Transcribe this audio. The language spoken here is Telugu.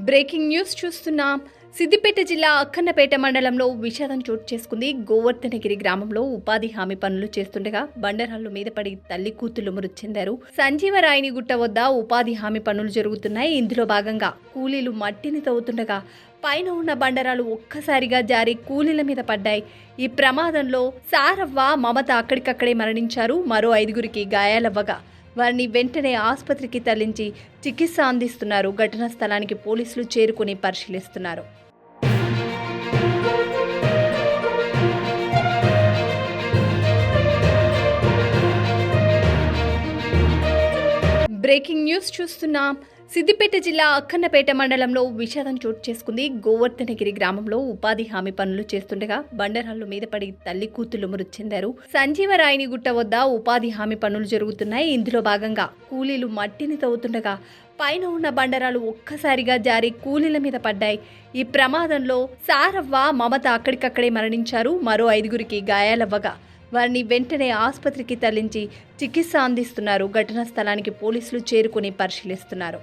బ్రేకింగ్ న్యూస్ చూస్తున్నాం. సిద్దిపేట జిల్లా అక్కన్నపేట మండలంలో విషాదం చోటు చేసుకుంది. గోవర్ధనగిరి గ్రామంలో ఉపాధి హామీ పనులు చేస్తుండగా బండరాళ్లు మీద పడి తల్లి కూతుళ్లు మృతి చెందారు. సంజీవరాయని గుట్ట వద్ద ఉపాధి హామీ పనులు జరుగుతున్నాయి. ఇందులో భాగంగా కూలీలు మట్టిని తవ్వుతుండగా పైన ఉన్న బండరాలు ఒక్కసారిగా జారి కూలీల మీద పడ్డాయి. ఈ ప్రమాదంలో సారవ్వ, మమత అక్కడికక్కడే మరణించారు. మరో 5గురికి గాయాలవ్వగా వారిని వెంటనే ఆసుపత్రికి తరలించి చికిత్స అందిస్తున్నారు. ఘటనా స్థలానికి పోలీసులు చేరుకుని పరిశీలిస్తున్నారు. బ్రేకింగ్ న్యూస్ చూస్తున్నాం. సిద్దిపేట జిల్లా అక్కన్నపేట మండలంలో విషాదం చోటు చేసుకుంది. గోవర్ధనగిరి గ్రామంలో ఉపాధి హామీ పనులు చేస్తుండగా బండరాళ్లు మీద పడి తల్లి కూతుళ్లు మృతి చెందారు. సంజీవరాయని గుట్ట వద్ద ఉపాధి హామీ పనులు జరుగుతున్నాయి. ఇందులో భాగంగా కూలీలు మట్టిని తవ్వుతుండగా పైన ఉన్న బండరాలు ఒక్కసారిగా జారి కూలీల మీద పడ్డాయి. ఈ ప్రమాదంలో సారవ్వ, మమత అక్కడికక్కడే మరణించారు. మరో 5గురికి గాయాలవ్వగా వారిని వెంటనే ఆసుపత్రికి తరలించి చికిత్స అందిస్తున్నారు. ఘటనా స్థలానికి పోలీసులు చేరుకుని పరిశీలిస్తున్నారు.